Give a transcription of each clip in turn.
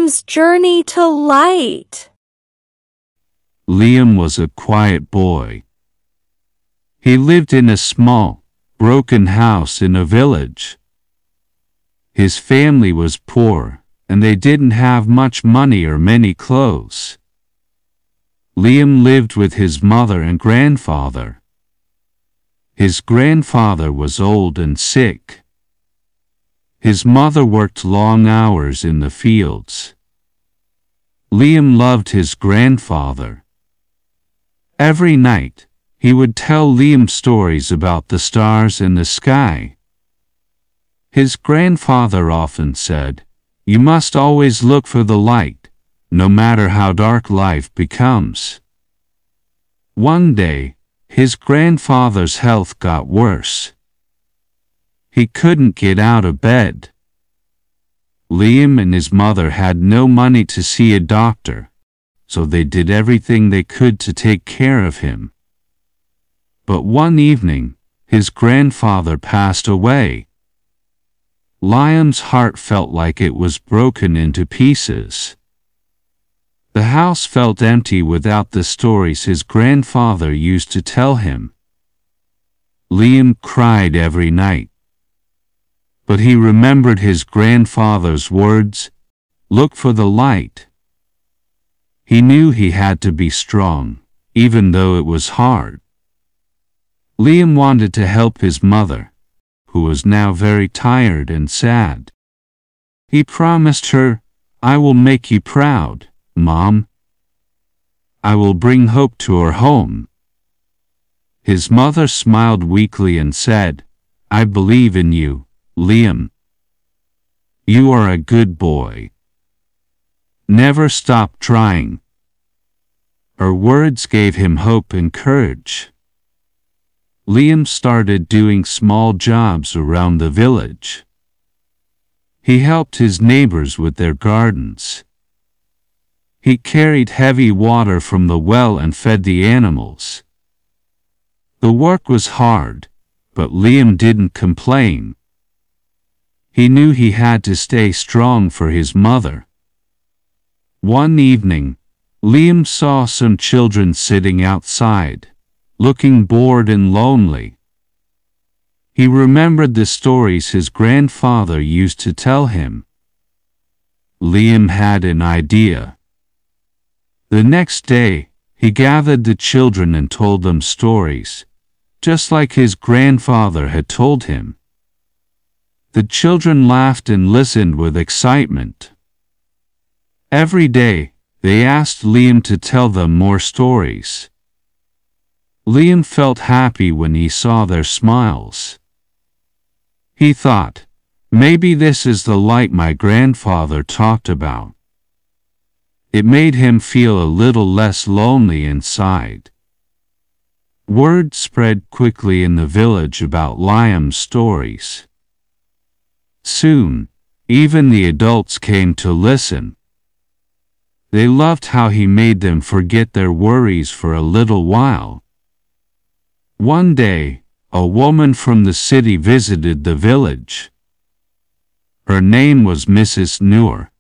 Liam's journey to light. Liam was a quiet boy. He lived in a small, broken house in a village. His family was poor, and they didn't have much money or many clothes. Liam lived with his mother and grandfather. His grandfather was old and sick. His mother worked long hours in the fields. Liam loved his grandfather. Every night, he would tell Liam stories about the stars in the sky. His grandfather often said, "You must always look for the light, no matter how dark life becomes." One day, his grandfather's health got worse. He couldn't get out of bed. Liam and his mother had no money to see a doctor, so they did everything they could to take care of him. But one evening, his grandfather passed away. Liam's heart felt like it was broken into pieces. The house felt empty without the stories his grandfather used to tell him. Liam cried every night. But he remembered his grandfather's words, "Look for the light." He knew he had to be strong, even though it was hard. Liam wanted to help his mother, who was now very tired and sad. He promised her, "I will make you proud, Mom. I will bring hope to our home." His mother smiled weakly and said, "I believe in you, Liam. You are a good boy. Never stop trying." Her words gave him hope and courage. Liam started doing small jobs around the village. He helped his neighbors with their gardens. He carried heavy water from the well and fed the animals. The work was hard, but Liam didn't complain. He knew he had to stay strong for his mother. One evening, Liam saw some children sitting outside, looking bored and lonely. He remembered the stories his grandfather used to tell him. Liam had an idea. The next day, he gathered the children and told them stories, just like his grandfather had told him. The children laughed and listened with excitement. Every day, they asked Liam to tell them more stories. Liam felt happy when he saw their smiles. He thought, maybe this is the light my grandfather talked about. It made him feel a little less lonely inside. Word spread quickly in the village about Liam's stories. Soon, even the adults came to listen. They loved how he made them forget their worries for a little while. One day, a woman from the city visited the village. Her name was Mrs. Noor.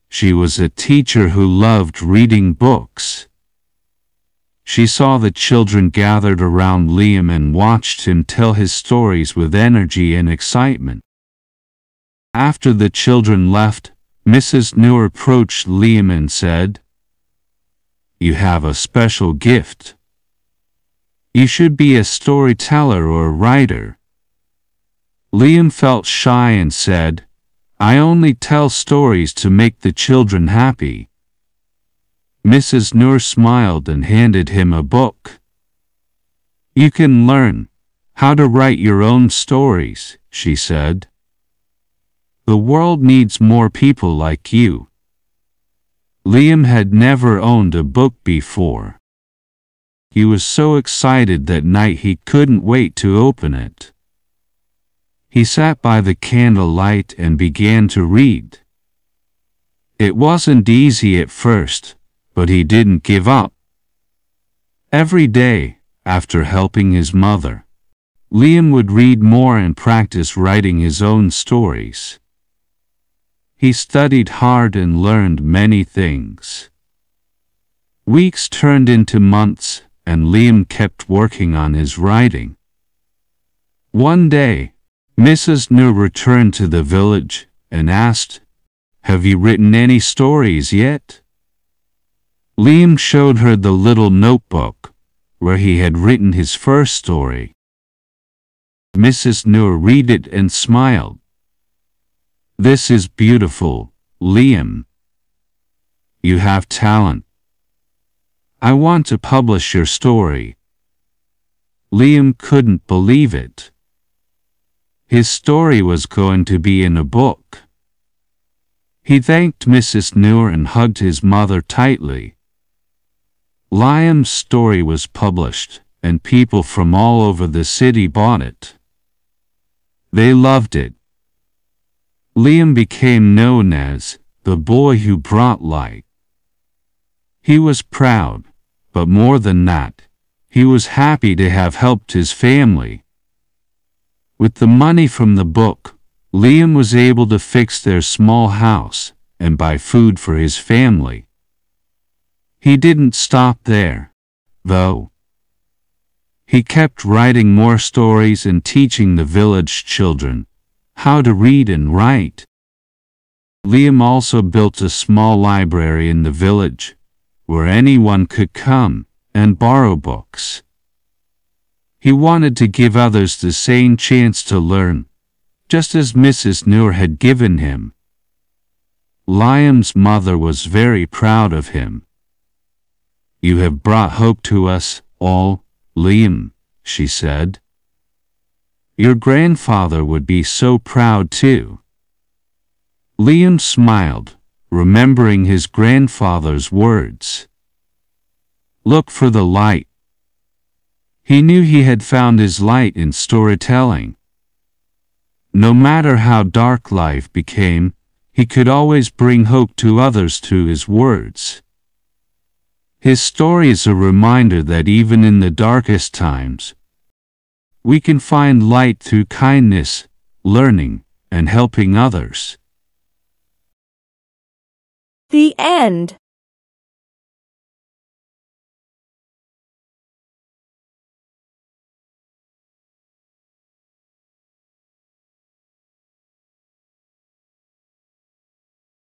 She was a teacher who loved reading books. She saw the children gathered around Liam and watched him tell his stories with energy and excitement. After the children left, Mrs. Noor approached Liam and said, "You have a special gift. You should be a storyteller or a writer." Liam felt shy and said, "I only tell stories to make the children happy." Mrs. Noor smiled and handed him a book. "You can learn how to write your own stories," she said. "The world needs more people like you." Liam had never owned a book before. He was so excited that night he couldn't wait to open it. He sat by the candlelight and began to read. It wasn't easy at first, but he didn't give up. Every day, after helping his mother, Liam would read more and practice writing his own stories. He studied hard and learned many things. Weeks turned into months, and Liam kept working on his writing. One day, Mrs. Nur returned to the village and asked, "Have you written any stories yet?" Liam showed her the little notebook where he had written his first story. Mrs. Nur read it and smiled. "This is beautiful, Liam. You have talent. I want to publish your story." Liam couldn't believe it. His story was going to be in a book. He thanked Mrs. Nur and hugged his mother tightly. Liam's story was published, and people from all over the city bought it. They loved it. Liam became known as the boy who brought light. He was proud, but more than that, he was happy to have helped his family. With the money from the book, Liam was able to fix their small house and buy food for his family. He didn't stop there, though. He kept writing more stories and teaching the village children how to read and write. Liam also built a small library in the village, where anyone could come and borrow books. He wanted to give others the same chance to learn, just as Mrs. Nur had given him. Liam's mother was very proud of him. "You have brought hope to us all, Liam," she said. "Your grandfather would be so proud too." Liam smiled, remembering his grandfather's words. "Look for the light." He knew he had found his light in storytelling. No matter how dark life became, he could always bring hope to others through his words. His story is a reminder that even in the darkest times, we can find light through kindness, learning, and helping others. The end.